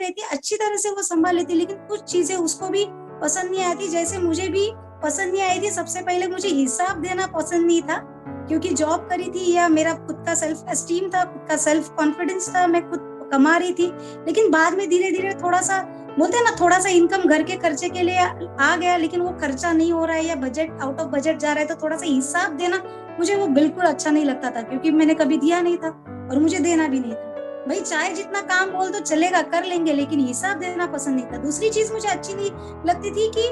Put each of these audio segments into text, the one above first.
रहती है, अच्छी तरह से वो संभाल लेती है, लेकिन कुछ चीजें उसको भी पसंद नहीं आती, जैसे मुझे भी पसंद नहीं आई थी। सबसे पहले मुझे हिसाब देना पसंद नहीं था, क्योंकि जॉब करी थी या मेरा खुद का सेल्फ एस्टीम था, खुद का सेल्फ कॉन्फिडेंस था, मैं खुद कमा रही थी। लेकिन बाद में धीरे धीरे थोड़ा सा बोलते हैं ना, थोड़ा सा इनकम घर के खर्चे के लिए आ गया, लेकिन वो खर्चा नहीं हो रहा है या बजट आउट ऑफ बजट जा रहा है, तो थोड़ा सा हिसाब देना मुझे वो बिल्कुल अच्छा नहीं लगता था, क्योंकि मैंने कभी दिया नहीं था और मुझे देना भी नहीं था। भाई चाहे जितना काम बोल दो चलेगा, कर लेंगे, लेकिन हिसाब देना पसंद नहीं था। दूसरी चीज मुझे अच्छी नहीं लगती थी कि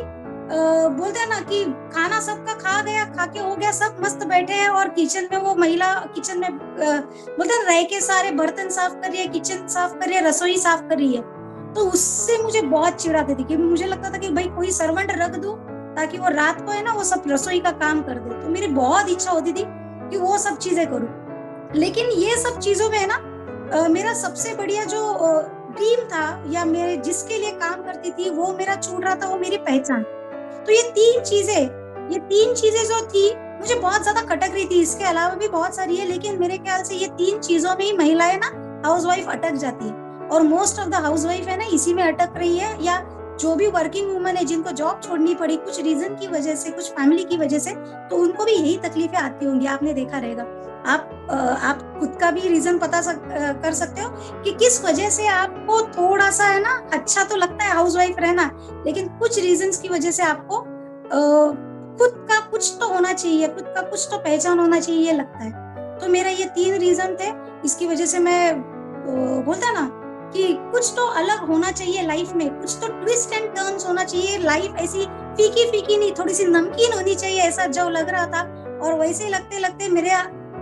बोलते हैं ना कि खाना सबका खा गया, खा के हो गया, सब मस्त बैठे हैं और किचन में वो महिला किचन में बोलते हैं रह के सारे बर्तन साफ कर रही है, किचन साफ कर रही है, रसोई साफ कर रही है। तो उससे मुझे बहुत चिढ़ाती थी, कि मुझे लगता था कि भाई कोई सर्वेंट रख दो ताकि वो रात को है ना वो सब रसोई का काम कर दे। तो मेरी बहुत इच्छा होती थी कि वो सब चीजें करूं, लेकिन ये सब चीजों में है ना मेरा सबसे बढ़िया जो ड्रीम था या मेरे जिसके लिए काम करती थी वो मेरा छूट रहा था, वो मेरी पहचान। तो ये तीन चीजें जो थी मुझे बहुत ज्यादा खटक रही थी। इसके अलावा भी बहुत सारी है, लेकिन मेरे ख्याल से ये तीन चीजों में ही महिलाएं ना हाउसवाइफ अटक जाती है, और मोस्ट ऑफ द हाउसवाइफ है ना इसी में अटक रही है। या जो भी वर्किंग वुमन है जिनको जॉब छोड़नी पड़ी कुछ रीजन की वजह से, कुछ फैमिली की वजह से, तो उनको भी यही तकलीफें आती होंगी, आपने देखा रहेगा। आप खुद का भी रीजन पता कर सकते हो कि किस वजह से आपको थोड़ा सा है ना अच्छा तो लगता है हाउसवाइफ रहना, लेकिन कुछ रीजंस की वजह से आपको खुद का कुछ तो होना चाहिए, खुद का कुछ तो पहचान होना चाहिए, ये लगता है। तो मेरा ये तीन रीजन थे, इसकी वजह से मैं बोलता ना कि कुछ तो अलग होना चाहिए लाइफ में, कुछ तो ट्विस्ट एंड टर्न्स होना चाहिए। लाइफ ऐसी फीकी फीकी नहीं, थोड़ी सी नमकीन होनी चाहिए, ऐसा जो लग रहा था। और वैसे लगते लगते मेरे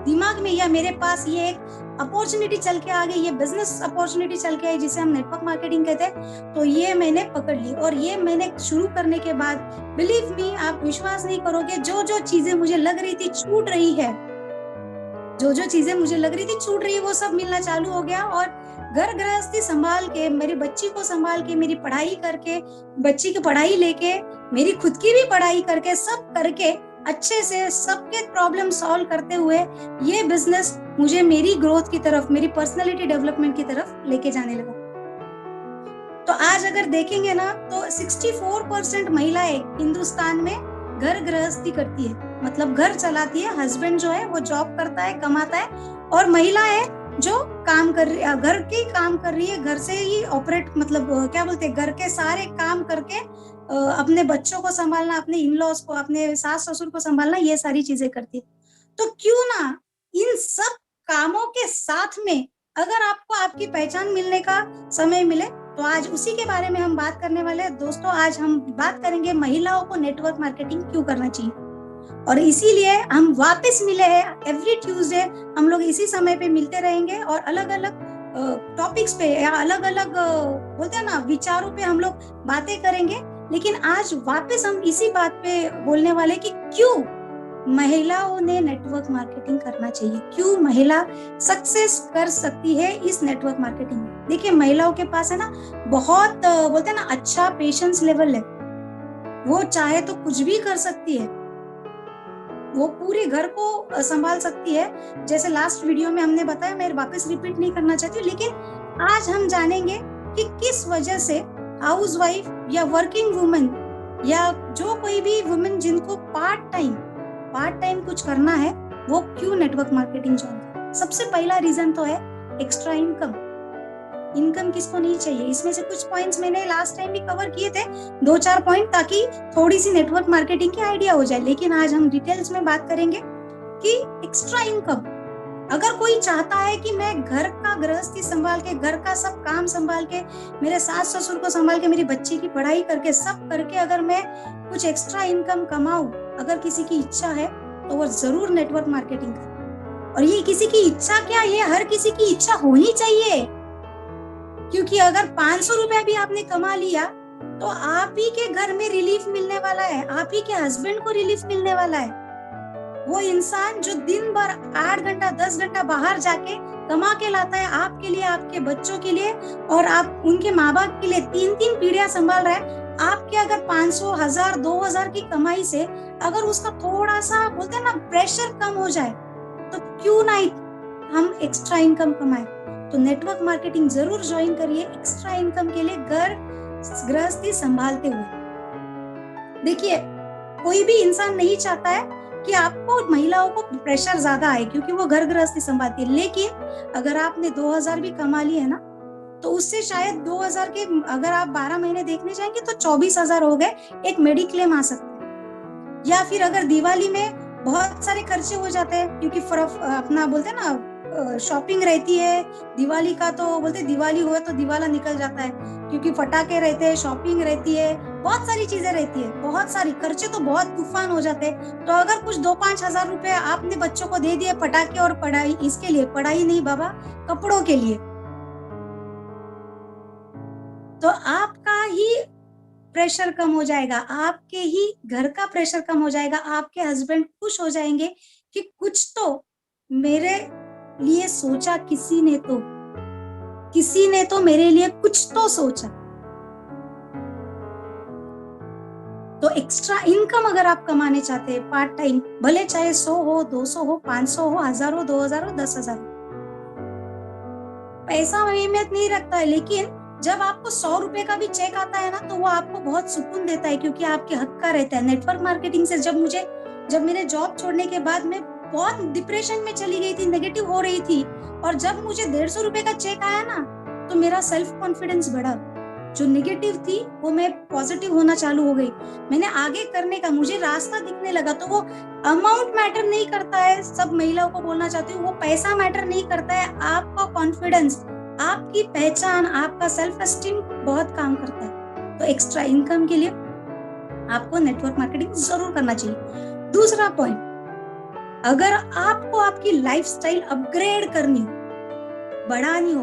दिमाग में या मेरे पास ये एक अपॉर्चुनिटी चल के आ गई, ये बिजनेस अपॉर्चुनिटी चल के आई जिसे हम नेटवर्क मार्केटिंग कहते हैं। तो ये मैंने पकड़ ली, और ये मैंने शुरू करने के बाद बिलीव मी, आप विश्वास नहीं करोगे, जो जो चीजें मुझे लग रही थी छूट रही है, जो जो चीजें मुझे लग रही थी छूट रही है, वो सब मिलना चालू हो गया। और घर गृहस्थी संभाल के, मेरी बच्ची को संभाल के, मेरी पढ़ाई करके, बच्ची की पढ़ाई लेके, मेरी खुद की भी पढ़ाई करके, सब करके अच्छे से सबके प्रॉब्लम सॉल्व करते हुए ये बिजनेस मुझे मेरी ग्रोथ की तरफ, मेरी पर्सनालिटी डेवलपमेंट की तरफ लेके जाने लगा। तो आज अगर देखेंगे ना तो 64% महिलाएं हिंदुस्तान में घर गृहस्थी करती है, मतलब घर चलाती है। हस्बैंड जो है वो जॉब करता है, कमाता है, और महिला है जो काम कर रही है, घर के काम कर रही है, घर से ही ऑपरेट, मतलब क्या बोलते हैं, घर के सारे काम करके अपने बच्चों को संभालना, अपने इन-लॉज को, अपने सास ससुर को संभालना, ये सारी चीजें करती है। तो क्यों ना इन सब कामों के साथ में अगर आपको आपकी पहचान मिलने का समय मिले, तो आज उसी के बारे में हम बात करने वाले हैं दोस्तों। आज हम बात करेंगे महिलाओं को नेटवर्क मार्केटिंग क्यों करना चाहिए, और इसीलिए हम वापस मिले हैं। एवरी ट्यूसडे हम लोग इसी समय पे मिलते रहेंगे और अलग अलग टॉपिक्स पे या अलग अलग बोलते हैं ना विचारों पे हम लोग बातें करेंगे। लेकिन आज वापस हम इसी बात पे बोलने वाले कि क्यों महिलाओं ने नेटवर्क मार्केटिंग करना चाहिए, क्यों महिला सक्सेस कर सकती है इस नेटवर्क मार्केटिंग में। देखिए महिलाओं के पास है ना बहुत बोलते हैं ना अच्छा पेशेंस लेवल है, वो चाहे तो कुछ भी कर सकती है, वो पूरे घर को संभाल सकती है। जैसे लास्ट वीडियो में हमने बताया, मैं वापस रिपीट नहीं करना चाहती हूँ, लेकिन आज हम जानेंगे कि किस वजह से हाउसवाइफ या वर्किंग वुमन या जो कोई भी वुमन जिनको पार्ट टाइम कुछ करना है, वो क्यों नेटवर्क मार्केटिंग ज्वाइन करें। सबसे पहला रीजन तो है एक्स्ट्रा इनकम किसको नहीं चाहिए। इसमें से कुछ पॉइंट्स मैंने लास्ट टाइम भी कवर किए थे, 2-4 पॉइंट, ताकि थोड़ी सी नेटवर्क मार्केटिंग की आइडिया हो जाए। लेकिन आज हम डिटेल्स में बात करेंगे कि एक्स्ट्रा इनकम अगर कोई चाहता है कि मैं घर का गृहस्थी संभाल के, घर का सब काम संभाल के, मेरे सास ससुर को संभाल के, मेरी बच्ची की पढ़ाई करके, सब करके अगर मैं कुछ एक्स्ट्रा इनकम कमाऊं, अगर किसी की इच्छा है तो वो जरूर नेटवर्क मार्केटिंग करे। और ये किसी की इच्छा क्या, ये हर किसी की इच्छा होनी चाहिए, क्योंकि अगर 500 रुपया भी आपने कमा लिया तो आप ही के घर में रिलीफ मिलने वाला है, आप ही के हस्बैंड को रिलीफ मिलने वाला है। वो इंसान जो दिन भर 8 घंटा 10 घंटा बाहर जाके कमा के लाता है आपके लिए, आपके बच्चों के लिए, और आप उनके माँ बाप के लिए 3-3 पीढ़ियां संभाल रहा है, आपके अगर 500, 1000, 2000 की कमाई से अगर उसका थोड़ा सा बोलते हैं ना प्रेशर कम हो जाए, तो क्यों ना हम एक्स्ट्रा इनकम कमाए। तो नेटवर्क मार्केटिंग जरूर ज्वाइन करिए एक्स्ट्रा इनकम के लिए, घर गृहस्थी संभालते हुए। देखिए, कोई भी इंसान नहीं चाहता है कि आपको महिलाओं को प्रेशर ज्यादा आए, क्योंकि वो घर गृहस्थी संभालती है। लेकिन अगर आपने 2000 भी कमा लिए है ना, तो उससे शायद 2000 के अगर आप 12 महीने देखने जाएंगे तो 24,000 हो गए, एक मेडिक्लेम आ सकता है। या फिर अगर दिवाली में बहुत सारे खर्चे हो जाते हैं, क्योंकि अपना बोलते हैं ना शॉपिंग रहती है दिवाली का, तो बोलते दिवाली हुआ तो दिवाला निकल जाता है, क्योंकि फटाके रहते हैं, शॉपिंग रहती है, बहुत सारी चीजें रहती है, बहुत सारी खर्चे तो बहुत तूफान हो जाते हैं। तो अगर कुछ 2-5 हजार रुपए आपने बच्चों को दे दिए फटाके और पढ़ाई, इसके लिए पढ़ाई नहीं बाबा, कपड़ों के लिए, तो आपका ही प्रेशर कम हो जाएगा, आपके ही घर का प्रेशर कम हो जाएगा, आपके हस्बैंड खुश हो जाएंगे कि कुछ तो मेरे लिए सोचा, किसी ने तो मेरे लिए कुछ तो सोचा। तो एक्स्ट्रा इनकम अगर आप कमाने चाहते हैं पार्ट टाइम, भले चाहे 100 हो, 200 हो, 500 हो, 1000 हो, 2000 हो, 10,000 हो, पैसा अहमियत नहीं रखता है। लेकिन जब आपको 100 रुपए का भी चेक आता है ना, तो वो आपको बहुत सुकून देता है, क्योंकि आपके हक का रहता है। नेटवर्क मार्केटिंग से जब मेरे जॉब छोड़ने के बाद मैं बहुत डिप्रेशन में चली गई थी, नेगेटिव हो रही थी, और जब मुझे 150 रुपए का चेक आया ना, तो मेरा सेल्फ कॉन्फिडेंस बढ़ा। जो नेगेटिव थी वो मैं पॉजिटिव होना चालू हो गई, मैंने आगे करने का, मुझे रास्ता दिखने लगा। तो वो अमाउंट मैटर नहीं करता है, सब महिलाओं को बोलना चाहती हूँ, वो पैसा मैटर नहीं करता है, आपका कॉन्फिडेंस, आपकी पहचान, आपका सेल्फ एस्टीम बहुत काम करता है। तो एक्स्ट्रा इनकम के लिए आपको नेटवर्क मार्केटिंग जरूर करना चाहिए। दूसरा पॉइंट, अगर आपको आपकी लाइफस्टाइल अपग्रेड करनी हो, बढ़ानी हो,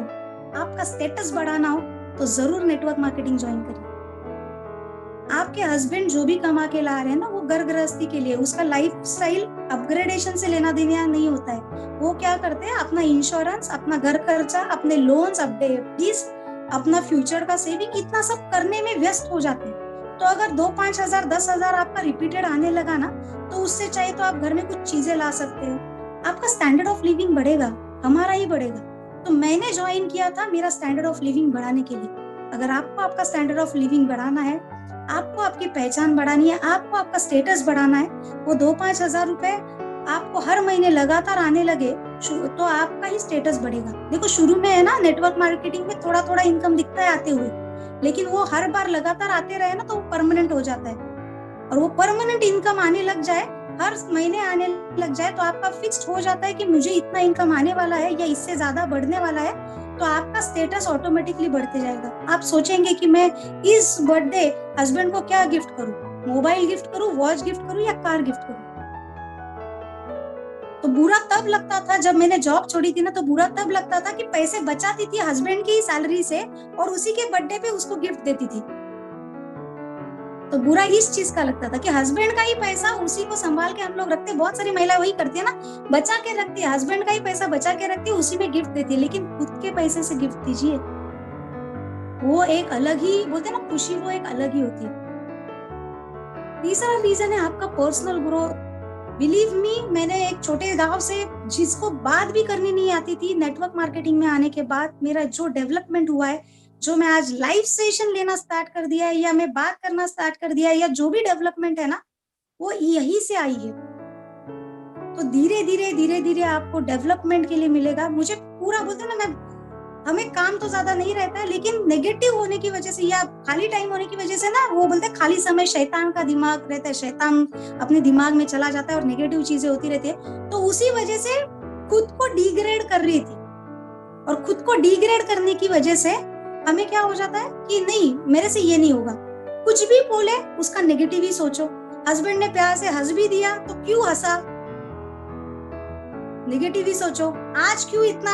आपका स्टेटस बढ़ाना हो, तो जरूर नेटवर्क मार्केटिंग ज्वाइन करिए। आपके हस्बैंड जो भी कमा के ला रहे हैं ना, वो घर गृहस्थी के लिए, उसका लाइफस्टाइल अपग्रेडेशन से लेना देना नहीं होता है। वो क्या करते हैं, अपना इंश्योरेंस, अपना घर खर्चा, अपने लोन्स, एफडीज, अपना फ्यूचर का सेविंग, इतना सब करने में व्यस्त हो जाते हैं। तो अगर 2-5 हजार, 10,000 आपका रिपीटेड आने लगा ना, तो उससे चाहे तो आप घर में कुछ चीजें ला सकते हो, आपका स्टैंडर्ड ऑफ लिविंग बढ़ेगा, हमारा ही बढ़ेगा। तो मैंने ज्वाइन किया था मेरा स्टैंडर्ड ऑफ लिविंग बढ़ाने के लिए। अगर आपको आपका स्टैंडर्ड ऑफ लिविंग बढ़ाना है, आपको आपकी पहचान बढ़ानी है, आपको आपका स्टेटस बढ़ाना है, वो 2-5 हजार रुपए आपको हर महीने लगातार आने लगे, तो आपका ही स्टेटस बढ़ेगा। देखो, शुरू में है ना, नेटवर्क मार्केटिंग में थोड़ा थोड़ा इनकम दिखता है आते हुए, लेकिन वो हर बार लगातार आते रहे ना, तो वो परमानेंट हो जाता है। और वो परमानेंट इनकम आने लग जाए, हर महीने आने लग जाए, तो आपका फिक्स्ड हो जाता है कि मुझे इतना इनकम आने वाला है या इससे ज्यादा बढ़ने वाला है, तो आपका स्टेटस ऑटोमेटिकली बढ़ते जाएगा। आप सोचेंगे कि मैं इस बर्थडे हस्बैंड को क्या गिफ्ट करूं, मोबाइल गिफ्ट करूं, वॉच गिफ्ट करूं या कार गिफ्ट करूं। तो बुरा तब लगता था जब मैंने जॉब छोड़ी थी ना, तो बुरा तब लगता था कि पैसे बचाती थी हस्बैंड की सैलरी से और उसी के बर्थडे पे उसको गिफ्ट देती थी। तो बुरा इस चीज का लगता था कि हस्बैंड का ही पैसा उसी को संभाल के हम लोग रखते, बहुत सारी महिला वही करती है ना, बचा के रखती है, हस्बैंड का ही पैसा बचा के रखती है, उसी में गिफ्ट देती है। लेकिन खुद के पैसे से गिफ्ट दीजिए, वो एक अलग ही, बोलते हैं ना, खुशी वो एक अलग ही होती है। तीसरा रीजन है आपका पर्सनल ग्रोथ। बिलीव मी, मैंने एक छोटे गांव से, जिसको बात भी करनी नहीं आती थी, नेटवर्क मार्केटिंग में आने के बाद मेरा जो डेवलपमेंट हुआ है, जो मैं आज लाइव सेशन लेना स्टार्ट कर दिया है, या मैं बात करना स्टार्ट कर दिया है, या जो भी डेवलपमेंट है ना, वो यही से आई है। तो धीरे धीरे आपको डेवलपमेंट के लिए मिलेगा। मुझे पूरा, बोलते हैं ना, हमें काम तो ज्यादा नहीं रहता है, लेकिन नेगेटिव होने की वजह से या खाली टाइम होने की वजह से ना, वो बोलते हैं खाली समय शैतान का दिमाग रहता है, शैतान अपने दिमाग में चला जाता है और नेगेटिव चीजें होती रहती है। तो उसी वजह से खुद को डिग्रेड कर रही थी, और खुद को डिग्रेड करने की वजह से हमें क्या हो जाता है कि नहीं, मेरे से ये नहीं होगा, कुछ भी बोले उसका नेगेटिव ही सोचो। हस्बैंड ने प्यार से हंस भी दिया तो क्यों हंसा, नेगेटिव ही सोचो। आज क्यों इतना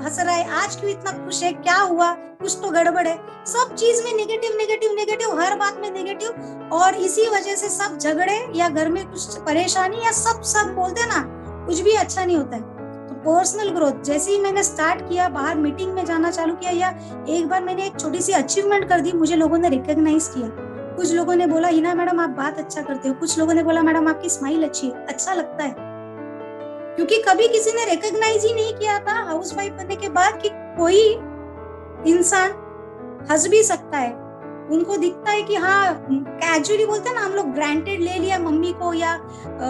हंस रहा है, आज क्यों इतना खुश है, क्या हुआ, कुछ तो गड़बड़ है। सब चीज में नेगेटिव नेगेटिव नेगेटिव, हर बात में नेगेटिव, और इसी वजह से सब झगड़े या घर में कुछ परेशानी या सब बोलते ना, कुछ भी अच्छा नहीं होता है। तो पर्सनल ग्रोथ जैसे ही मैंने स्टार्ट किया, बाहर मीटिंग में जाना चालू किया, या एक बार मैंने एक छोटी सी अचीवमेंट कर दी, मुझे लोगों ने रिकॉग्नाइज किया। कुछ लोगों ने बोला, हिना मैडम आप बात अच्छा करते हो, कुछ लोगों ने बोला मैडम आपकी स्माइल अच्छी है, अच्छा लगता है। क्योंकि कभी किसी ने रिकॉग्नाइज ही नहीं किया था हाउस वाइफ बनने के बाद कि कोई इंसान हंस भी सकता है। उनको दिखता है कि हाँ, कैजुअली बोलते हैं ना हम लोग, ग्रांटेड ले लिया मम्मी को या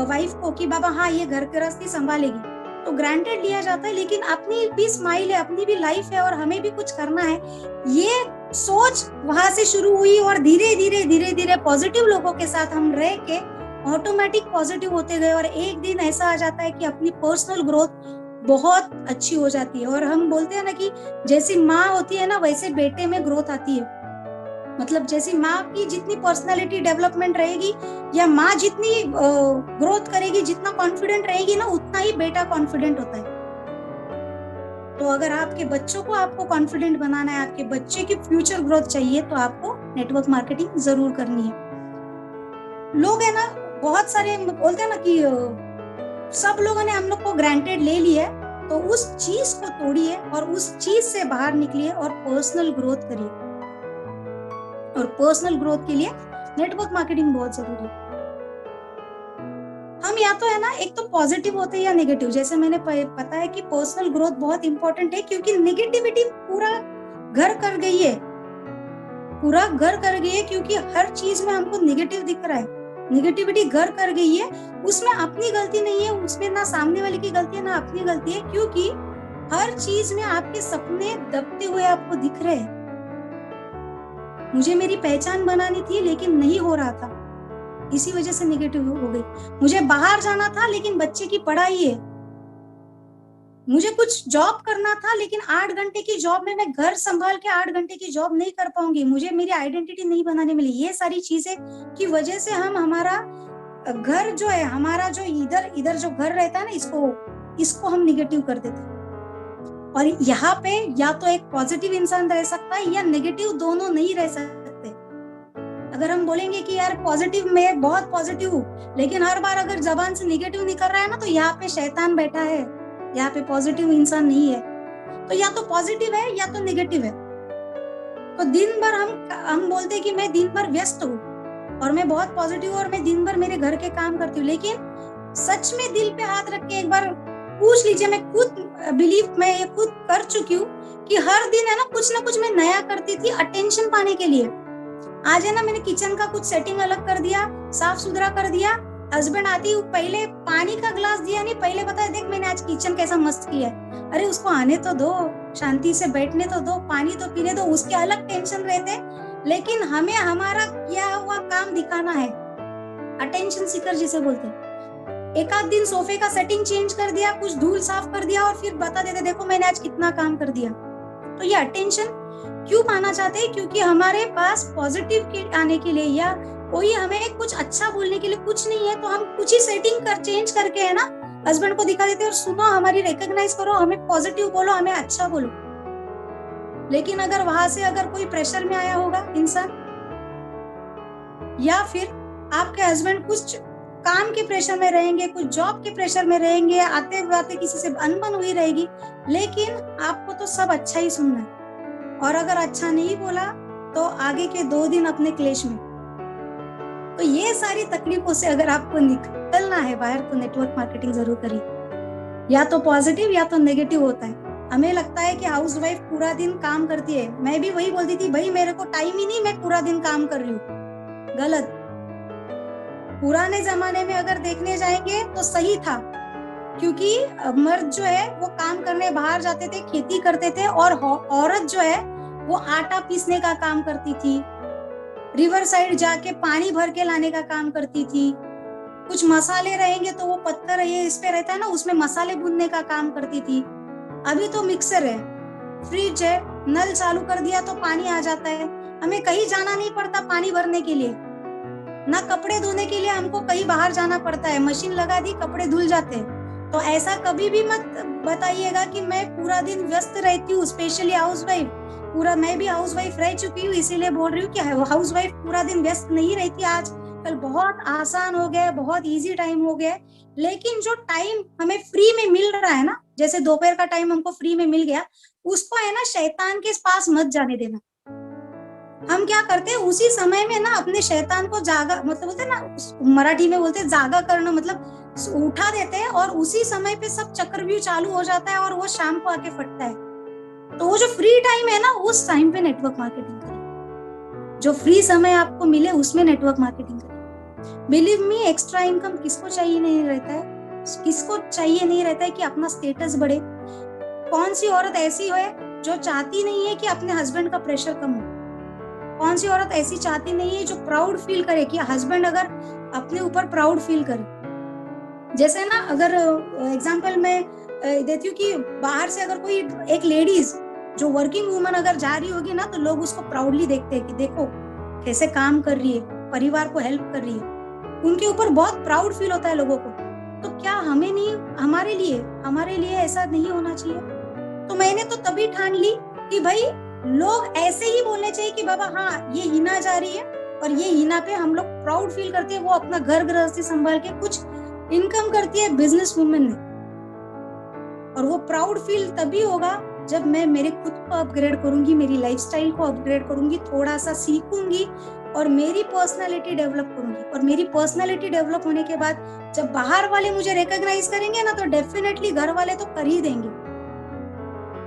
वाइफ को कि बाबा हाँ ये घर गृहस्थी संभालेगी, तो ग्रांटेड लिया जाता है। लेकिन अपनी भी स्माइल है, अपनी भी लाइफ है और हमें भी कुछ करना है, ये सोच वहां से शुरू हुई और धीरे धीरे पॉजिटिव लोगों के साथ हम रह के ऑटोमेटिक पॉजिटिव होते गए। और एक दिन ऐसा आ जाता है कि अपनी पर्सनल ग्रोथ बहुत अच्छी हो जाती है। और हम बोलते हैं ना कि जैसी माँ होती है ना वैसे बेटे में ग्रोथ आती है। मतलब जैसी माँ की जितनी पर्सनालिटी डेवलपमेंट रहेगी या माँ जितनी ग्रोथ करेगी, जितना कॉन्फिडेंट रहेगी ना, उतना ही बेटा कॉन्फिडेंट होता है। तो अगर आपके बच्चों को आपको कॉन्फिडेंट बनाना है, आपके बच्चे की फ्यूचर ग्रोथ चाहिए, तो आपको नेटवर्क मार्केटिंग जरूर करनी है। लोग है ना बहुत सारे बोलते हैं ना कि सब लोगों ने हम लोग को ग्रांटेड ले लिया है, तो उस चीज को तोड़िए और उस चीज से बाहर निकलिए और पर्सनल ग्रोथ करिए। और पर्सनल ग्रोथ के लिए नेटवर्क मार्केटिंग बहुत जरूरी है। हम या तो है ना एक तो पॉजिटिव होते हैं या नेगेटिव। जैसे मैंने पता है कि पर्सनल ग्रोथ बहुत इंपॉर्टेंट है, क्योंकि नेगेटिविटी पूरा घर कर गई है, पूरा घर कर गई है, क्योंकि हर चीज में हमको नेगेटिव दिख रहा है। नेगेटिविटी घर कर गई है, उसमें अपनी गलती नहीं है, उसमें ना सामने वाले की गलती है ना अपनी गलती है, क्योंकि हर चीज में आपके सपने दबते हुए आपको दिख रहे हैं। मुझे मेरी पहचान बनानी थी लेकिन नहीं हो रहा था, इसी वजह से नेगेटिव हो गई। मुझे बाहर जाना था लेकिन बच्चे की पढ़ाई है। मुझे कुछ जॉब करना था लेकिन 8 घंटे की जॉब में मैं घर संभाल के 8 घंटे की जॉब नहीं कर पाऊंगी, मुझे मेरी आइडेंटिटी नहीं बनाने मिली। ये सारी चीजें की वजह से हम हमारा घर जो है, हमारा जो इधर जो घर रहता है ना, इसको हम निगेटिव कर देते हैं। और यहाँ पे या तो एक पॉजिटिव इंसान रह सकता है या नेगेटिव, दोनों नहीं रह सकते। अगर हम बोलेंगे कि यार पॉजिटिव में बहुत पॉजिटिव हूँ, लेकिन हर बार अगर जबान से नेगेटिव निकल रहा है ना, तो यहाँ पे शैतान बैठा है, यहाँ पे पॉजिटिव इंसान नहीं है। तो या तो पॉजिटिव है या तो नेगेटिव है। तो दिन भर हम बोलते हैं कि मैं दिन भर व्यस्त हूँ और मैं बहुत पॉजिटिव हूँ और मैं दिन भर मेरे घर के काम करती हूँ, लेकिन सच में दिल पे हाथ रख के एक बार पूछ लीजिए। मैं ये खुद कर चुकी हूँ कि हर दिन है ना कुछ मैं नया करती थी अटेंशन पाने के लिए। आज है ना मैंने किचन का कुछ सेटिंग अलग कर दिया, साफ सुथरा कर दिया। हस्बैंड आती हूँ, पहले पानी का ग्लास दिया नहीं, पहले बताया देख मैंने आज किचन कैसा मस्त किया है। अरे उसको आने तो दो, शांति से बैठने तो दो, पानी तो पीने दो। उसके अलग टेंशन रहते, लेकिन हमें हमारा किया हुआ काम दिखाना है। अटेंशन सीकर जिसे बोलते हैं। एक आध दिन सोफे का सेटिंग चेंज कर दिया, कुछ धूल साफ कर दिया और फिर बता देते देखो मैंने आज कितना काम कर दिया। तो ये अटेंशन क्यों पाना चाहते हैं? क्योंकि हमारे पास पॉजिटिव आने के लिए या कोई हमें कुछ अच्छा बोलने के लिए कुछ नहीं है, तो हम कुछ ही सेटिंग चेंज करके है ना हस्बैंड को दिखा देते हैं और सुनो हमारी रिकॉग्नाइज करो, हमें पॉजिटिव बोलो, हमें अच्छा बोलो। लेकिन अगर वहां से अगर कोई प्रेशर में आया होगा इंसान, या फिर आपके हस्बैंड कुछ काम के प्रेशर में रहेंगे, कुछ जॉब के प्रेशर में रहेंगे, आते आते किसी से अनबन हुई रहेगी, लेकिन आपको तो सब अच्छा ही सुनना है। और अगर अच्छा नहीं बोला तो आगे के 2 दिन अपने क्लेश में। तो ये सारी तकलीफों से अगर आपको निकलना है बाहर, तो नेटवर्क मार्केटिंग जरूर करिए। या तो पॉजिटिव या तो नेगेटिव होता है। हमें लगता है कि हाउसवाइफ पूरा दिन काम करती है, मैं भी वही बोलती थी, भाई मेरे को टाइम ही नहीं, मैं पूरा दिन काम कर रही हूँ। गलत। पुराने जमाने में अगर देखने जाएंगे तो सही था, क्योंकि मर्द जो है वो काम करने बाहर जाते थे, खेती करते थे, और औरत जो है वो आटा पीसने का काम करती थी, रिवर साइड जाके पानी भर के लाने का काम करती थी। कुछ मसाले रहेंगे तो वो पत्थर ये इस पे रहता है ना, उसमें मसाले भूनने का काम करती थी। अभी तो मिक्सर है, फ्रिज है, नल चालू कर दिया तो पानी आ जाता है, हमें कहीं जाना नहीं पड़ता पानी भरने के लिए, ना कपड़े धोने के लिए हमको कहीं बाहर जाना पड़ता है, मशीन लगा दी कपड़े धुल जाते हैं। तो ऐसा कभी भी मत बताइएगा कि मैं पूरा दिन व्यस्त रहती हूँ, स्पेशली हाउसवाइफ। पूरा मैं भी हाउसवाइफ रह चुकी हूँ, इसीलिए बोल रही हूँ कि हाउसवाइफ पूरा दिन व्यस्त नहीं रहती। आज कल बहुत आसान हो गया है, बहुत इजी टाइम हो गया है। लेकिन जो टाइम हमें फ्री में मिल रहा है ना, जैसे दोपहर का टाइम हमको फ्री में मिल गया, उसको है ना शैतान के पास मत जाने देना। हम क्या करते हैं उसी समय में ना अपने शैतान को जागा, मतलब बोलते हैं ना मराठी में बोलते हैं जागा करना, मतलब उठा देते हैं और उसी समय पे सब चक्रव्यूह चालू हो जाता है और वो शाम को आके फटता है। तो वो जो फ्री टाइम है ना, उस टाइम पे नेटवर्क मार्केटिंग करिए। जो फ्री समय आपको मिले उसमें नेटवर्क मार्केटिंग करिए। बिलीव मी, एक्स्ट्रा इनकम किसको चाहिए नहीं रहता है, किसको चाहिए नहीं रहता है कि अपना स्टेटस बढ़े। कौन सी औरत ऐसी है जो चाहती नहीं है कि अपने हस्बैंड का प्रेशर कम हो? कौन सी औरत ऐसी चाहती नहीं है जो प्राउड फील करे कि हस्बैंड अगर अपने ऊपर प्राउड फील करे। जैसे ना, अगर एग्जांपल मैं देती हूँ कि बाहर से अगर कोई एक लेडीज जो वर्किंग वुमन अगर जा रही होगी ना, तो लोग उसको प्राउडली देखते हैं कि देखो कैसे काम कर रही है, परिवार को हेल्प कर रही है। उनके ऊपर बहुत प्राउड फील होता है लोगों को। तो क्या हमें नहीं, हमारे लिए ऐसा नहीं होना चाहिए? तो मैंने तो तभी ठान ली कि भाई लोग ऐसे ही बोलने चाहिए कि बाबा हाँ, ये हिना जा रही है और ये हिना पे हम लोग प्राउड फील करते हैं। वो अपना घर गृहस्थी संभाल के कुछ इनकम करती है बिजनेस वुमेन ने। और वो प्राउड फील तभी होगा जब मैं मेरे खुद को अपग्रेड करूंगी, मेरी लाइफस्टाइल को अपग्रेड करूंगी, थोड़ा सा सीखूंगी और मेरी पर्सनालिटी डेवलप करूंगी। और मेरी पर्सनालिटी डेवलप होने के बाद जब बाहर वाले मुझे रिकॉग्नाइज करेंगे ना, तो डेफिनेटली घर वाले तो कर ही देंगे।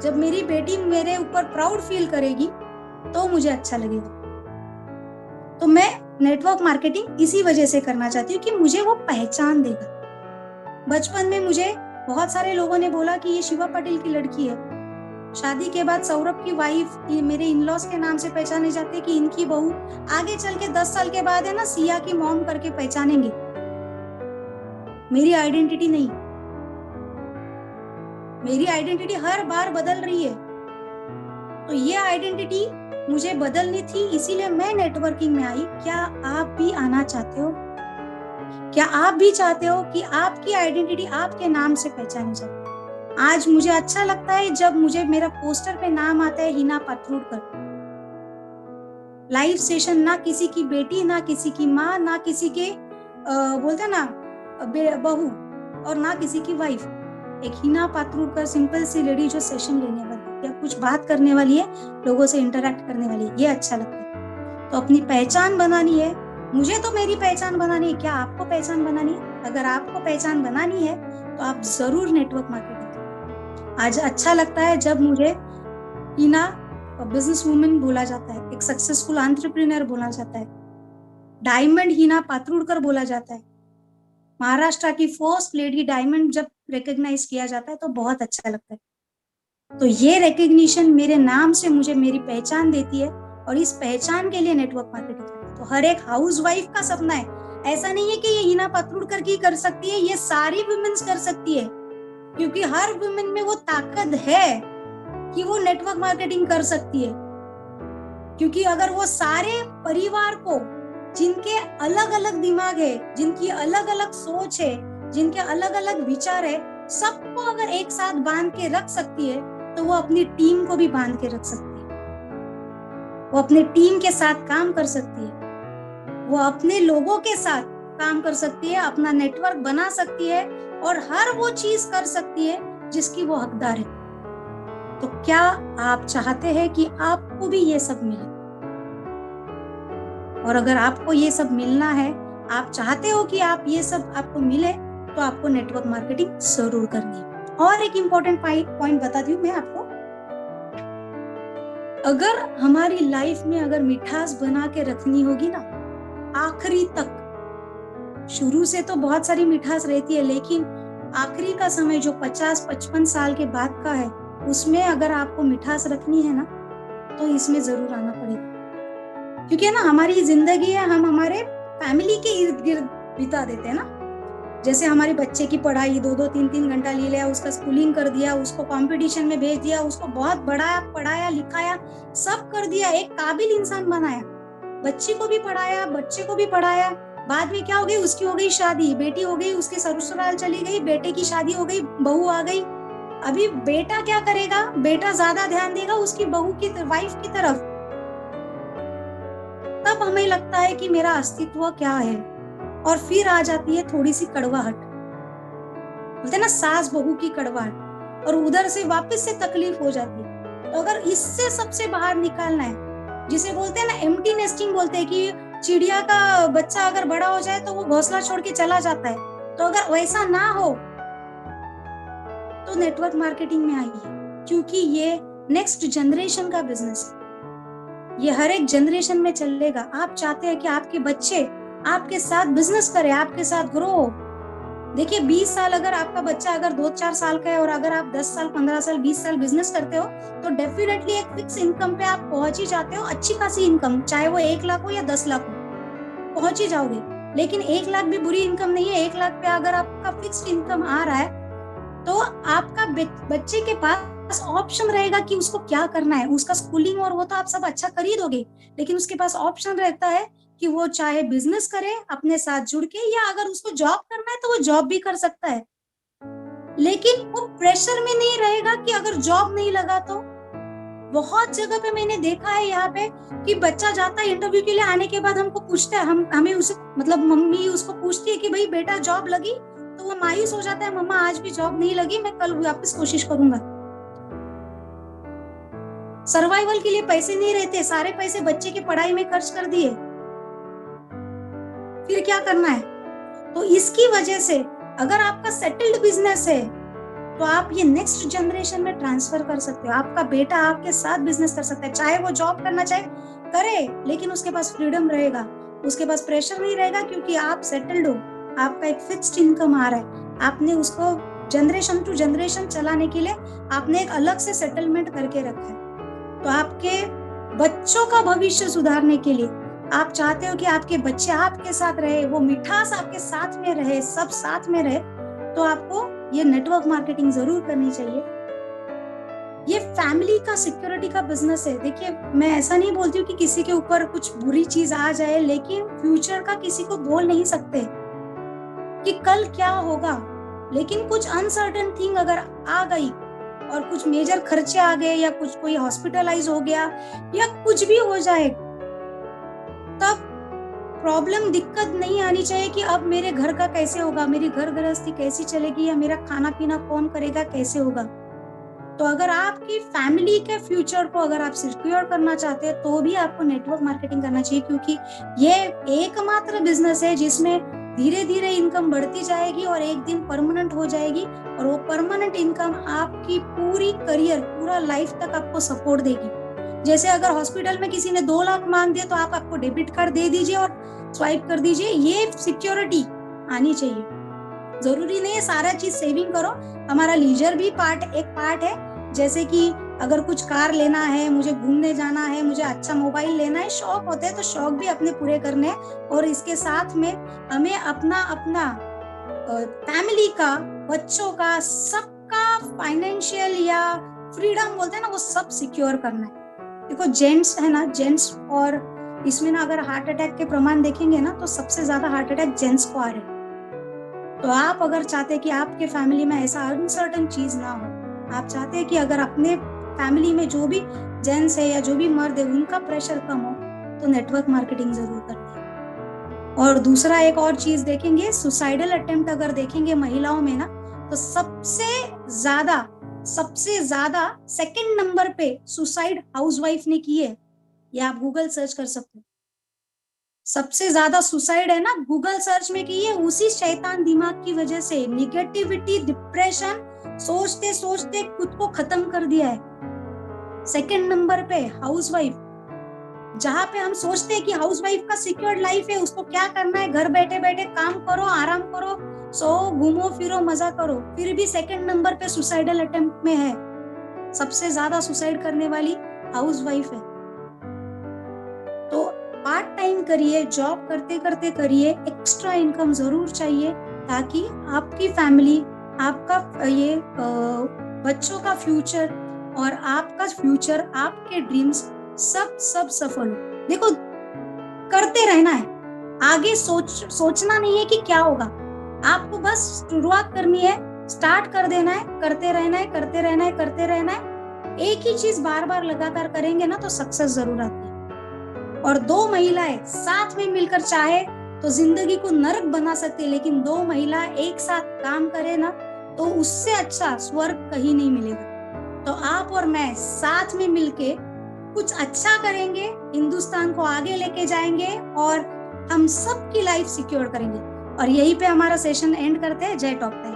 जब मेरी बेटी मेरे ऊपर प्राउड फील करेगी तो मुझे अच्छा लगेगा। तो मैं नेटवर्क मार्केटिंग इसी वजह से करना चाहती हूँ कि मुझे वो पहचान देगा। बचपन में मुझे बहुत सारे लोगों ने बोला कि ये शिवा पाटिल की लड़की है। शादी के बाद सौरभ की वाइफ मेरे इन-लॉज के नाम से पहचाने जाते कि इनकी बहू। आगे चल के 10 साल के बाद है ना, सिया की मॉम करके पहचानेंगे। मेरी आइडेंटिटी नहीं, मेरी आइडेंटिटी हर बार बदल रही है। तो ये आइडेंटिटी मुझे बदलनी थी, इसीलिए मैं नेटवर्किंग में आई। क्या आप भी आना चाहते हो? क्या आप भी चाहते हो कि आपकी आइडेंटिटी आपके नाम से पहचानी जाए? आज मुझे अच्छा लगता है जब मुझे मेरा पोस्टर पे नाम आता है हिना पात्रुड़कर। लाइव सेशन, ना किसी की बेटी, ना किसी की माँ, ना किसी के बोलते ना बहू, और ना किसी की वाइफ। एक हिना पात्रुड़कर सिंपल सी लेडी जो सेशन लेने वाली या कुछ बात करने वाली है, लोगों से इंटरेक्ट करने वाली है, ये अच्छा लगता है। तो अपनी पहचान बनानी है। मुझे तो मेरी पहचान बनानी है। क्या आपको पहचान बनानी है? अगर आपको पहचान बनानी है तो आप जरूर नेटवर्क मार्केटिंग करें। आज अच्छा लगता है जब मुझे हिना बिजनेस वुमन बोला जाता है, एक सक्सेसफुल एंटरप्रेन्योर बोला जाता है, डायमंड हिना पात्रुड़कर बोला जाता है। महाराष्ट्र की फर्स्ट लेडी डायमंड जब रिकॉग्नाइज किया जाता है तो बहुत अच्छा लगता है। तो ये रिकॉग्निशन मेरे नाम से मुझे मेरी पहचान देती है और इस पहचान के लिए नेटवर्क मार्केटिंग करती है। तो हर एक हाउसवाइफ का सपना है। ऐसा नहीं है कि ये हिना पात्रुड़कर की कर सकती है, ये सारी वुमेन्स कर सकती है, क्योंकि हर वुमेन में वो ताकत है कि वो नेटवर्क मार्केटिंग कर सकती है। क्योंकि अगर वो सारे परिवार को, जिनके अलग अलग दिमाग है, जिनकी अलग अलग सोच है, जिनके अलग अलग विचार है, सबको अगर एक साथ बांध के रख सकती है, तो वो अपनी टीम को भी बांध के रख सकती है। वो अपने टीम के साथ काम कर सकती है, वो अपने लोगों के साथ काम कर सकती है, अपना नेटवर्क बना सकती है और हर वो चीज कर सकती है जिसकी वो हकदार है। तो क्या आप चाहते हैं कि आपको भी ये सब मिले? और अगर आपको ये सब मिलना है, आप चाहते हो कि आप ये सब आपको मिले, तो आपको नेटवर्क मार्केटिंग जरूर करनी है। और एक इम्पोर्टेंट पॉइंट बता दूं मैं आपको, अगर हमारी लाइफ में अगर मिठास बना के रखनी होगी ना आखिरी तक, शुरू से तो बहुत सारी मिठास रहती है, लेकिन आखिरी का समय जो 50-55 साल के बाद का है, उसमें अगर आपको मिठास रखनी है ना, तो इसमें जरूर आना पड़ेगा। क्योंकि ना हमारी जिंदगी है, हम हमारे फैमिली के इर्द गिर्द बिता देते हैं ना। जैसे हमारे बच्चे की पढ़ाई 2-2, 3-3 घंटा ले लिया, उसका स्कूलिंग कर दिया, उसको कंपटीशन में भेज दिया, उसको बहुत बड़ा पढ़ाया लिखाया, सब कर दिया, एक काबिल इंसान बनाया, बच्ची को भी पढ़ाया, बच्चे को भी पढ़ाया। बाद में क्या हो गई? उसकी हो गई शादी, बेटी हो गई, उसके ससुराल चली गई, बेटे की शादी हो गई, बहू आ गई। अभी बेटा क्या करेगा? बेटा ज्यादा ध्यान देगा उसकी बहू की, वाइफ की तरफ। तब हमें लगता है कि मेरा अस्तित्व क्या है, और फिर आ जाती है थोड़ी सी कड़वाहट, बोलते ना सास बहू की कड़वाहट, और उधर से वापस से तकलीफ हो जाती है। तो अगर इससे सबसे बाहर निकालना है, जिसे बोलते हैं ना एम्प्टी नेस्टिंग बोलते हैं, कि चिड़िया का बच्चा अगर बड़ा हो जाए तो वो घोंसला छोड़ के चला जाता है, तो अगर वैसा ना हो तो नेटवर्क मार्केटिंग में आइए, क्योंकि ये नेक्स्ट जनरेशन का बिजनेस है, ये हर एक जनरेशन में चलेगा। आप चाहते हैं कि आपके बच्चे आपके साथ बिजनेस करे, आपके साथ ग्रो हो। देखिए 20 साल अगर आपका बच्चा अगर 2-4 साल का है और अगर आप 10 साल 15 साल 20 साल बिजनेस करते हो तो डेफिनेटली एक फिक्स इनकम पे आप पहुंच ही जाते हो, अच्छी खासी इनकम, चाहे वो 1 लाख हो या 10 लाख हो, पहुंच ही जाओगे। लेकिन 1 लाख भी बुरी इनकम नहीं है। 1 लाख पे अगर आपका फिक्स्ड इनकम आ रहा है तो आपका बच्चे के पास ऑप्शन रहेगा कि उसको क्या करना है। उसका स्कूलिंग और वो तो आप सब अच्छा कर ही दोगे, लेकिन उसके पास ऑप्शन रहता है कि वो चाहे बिजनेस करे अपने साथ जुड़ के, या अगर उसको जॉब करना है तो वो जॉब भी कर सकता है। लेकिन वो प्रेशर में नहीं रहेगा कि अगर जॉब नहीं लगा तो। बहुत जगह पे मैंने देखा है यहाँ पे कि बच्चा जाता है इंटरव्यू के लिए, आने के बाद हमको पूछता है, हमें उसे मतलब मम्मी उसको पूछती है कि भाई बेटा जॉब लगी, तो वो मायूस हो जाता है, मम्मा आज भी जॉब नहीं लगी, मैं कल वापस कोशिश करूंगा। सर्वाइवल के लिए पैसे नहीं रहते, सारे पैसे बच्चे की पढ़ाई में खर्च कर दिए, फिर क्या करना है। तो इसकी वजह से अगर आपका सेटल्ड बिजनेस है तो आप ये नेक्स्ट जनरेशन में ट्रांसफर कर सकते हो। आपका बेटा आपके साथ बिजनेस कर सकता है, चाहे वो जॉब करना चाहे करे, लेकिन उसके पास फ्रीडम रहेगा, उसके पास प्रेशर नहीं रहेगा, क्योंकि आप सेटल्ड हो, आपका एक फिक्स्ड इनकम आ रहा है। आपने उसको जनरेशन टू जनरेशन चलाने के लिए आपने एक अलग से सेटलमेंट करके रखा है। तो आपके बच्चों का भविष्य सुधारने के लिए आप चाहते हो कि आपके बच्चे आपके साथ रहे, वो मिठास आपके साथ में रहे, सब साथ में रहे, तो आपको ये नेटवर्क मार्केटिंग जरूर करनी चाहिए। ये फैमिली का सिक्योरिटी का बिजनेस है। देखिए मैं ऐसा नहीं बोलती हूँ कि किसी के ऊपर कुछ बुरी चीज आ जाए, लेकिन फ्यूचर का किसी को बोल नहीं सकते कि कल क्या होगा। लेकिन कुछ अनसर्टेन थिंग अगर आ गई और कुछ मेजर खर्चे आ गए, या कुछ कोई हॉस्पिटलाइज हो गया, या कुछ भी हो जाए, तब प्रॉब्लम दिक्कत नहीं आनी चाहिए कि अब मेरे घर का कैसे होगा, मेरी घर गृहस्थी कैसी चलेगी, या मेरा खाना पीना कौन करेगा, कैसे होगा। तो अगर आपकी फैमिली के फ्यूचर को अगर आप सिक्योर करना चाहते हैं तो भी आपको नेटवर्क मार्केटिंग करना चाहिए, क्योंकि ये एकमात्र बिजनेस है जिसमें धीरे धीरे इनकम बढ़ती जाएगी और एक दिन परमानेंट हो जाएगी, और वो परमानेंट इनकम आपकी पूरी करियर, पूरा लाइफ तक आपको सपोर्ट देगी। जैसे अगर हॉस्पिटल में किसी ने 2 लाख मांग दिए तो आप आपको डेबिट कार्ड दे दीजिए और स्वाइप कर दीजिए, ये सिक्योरिटी आनी चाहिए। जरूरी नहीं है सारा चीज सेविंग करो, हमारा लीजर भी एक पार्ट है। जैसे कि अगर कुछ कार लेना है, मुझे घूमने जाना है, मुझे अच्छा मोबाइल लेना है, शौक होते हैं, तो शौक भी अपने पूरे करने हैं। और इसके साथ में हमें अपना फैमिली का, बच्चों का, सबका फाइनेंशियल या फ्रीडम बोलते हैं ना, वो सब सिक्योर करना है। देखो जेंट्स है ना, जेंट्स, और इसमें ना अगर हार्ट अटैक के प्रमाण देखेंगे ना तो सबसे ज्यादा हार्ट अटैक जेंट्स को आ रहे। तो आप अगर चाहते हैं कि आपके फैमिली में ऐसा अनसर्टन चीज ना हो, आप चाहते हैं कि अगर अपने फैमिली में जो भी जेंट्स है या जो भी मर्द है उनका प्रेशर कम हो, तो नेटवर्क मार्केटिंग जरूर करनी है। और दूसरा एक और चीज देखेंगे, सुसाइडल अटेम्प्ट अगर देखेंगे महिलाओं में ना, तो सबसे ज्यादा सेकंड नंबर पे सुसाइड हाउसवाइफ ने की है। ये आप गूगल सर्च कर सकते हो। सबसे ज्यादा सुसाइड है ना गूगल सर्च में की है, उसी शैतान दिमाग की वजह से, निगेटिविटी, डिप्रेशन, सोचते सोचते खुद को खत्म कर दिया है। सेकंड नंबर पे हाउसवाइफ, जहां पे हम सोचते हैं कि हाउसवाइफ का सिक्योर्ड लाइफ है, उसको क्या करना है, घर बैठे बैठे काम करो, आराम करो, सो घूमो फिरो, मजा करो, फिर भी सेकंड नंबर पे सुसाइडल अटेम्प्ट में है। सबसे ज्यादा सुसाइड करने वाली हाउसवाइफ है। तो पार्ट टाइम करिए, जॉब करते करते करिए, एक्स्ट्रा इनकम जरूर चाहिए, ताकि आपकी फैमिली, आपका ये बच्चों का फ्यूचर और आपका फ्यूचर, आपके ड्रीम्स सब सफल हो। देखो करते रहना है, आगे सोचना नहीं है कि क्या होगा, आपको बस शुरुआत करनी है, स्टार्ट कर देना है, करते रहना है, करते रहना है, करते रहना है। एक ही चीज बार बार लगातार करेंगे ना तो सक्सेस जरूर आती है। और 2 महिलाएं साथ में मिलकर चाहे तो जिंदगी को नरक बना सकती है, लेकिन 2 महिला एक साथ काम करे ना तो उससे अच्छा स्वर्ग कहीं नहीं मिलेगा। तो आप और मैं साथ में मिलके कुछ अच्छा करेंगे, हिंदुस्तान को आगे लेके जाएंगे और हम सबकी लाइफ सिक्योर करेंगे। और यहीं पे हमारा सेशन एंड करते हैं। जय टॉप टाइम।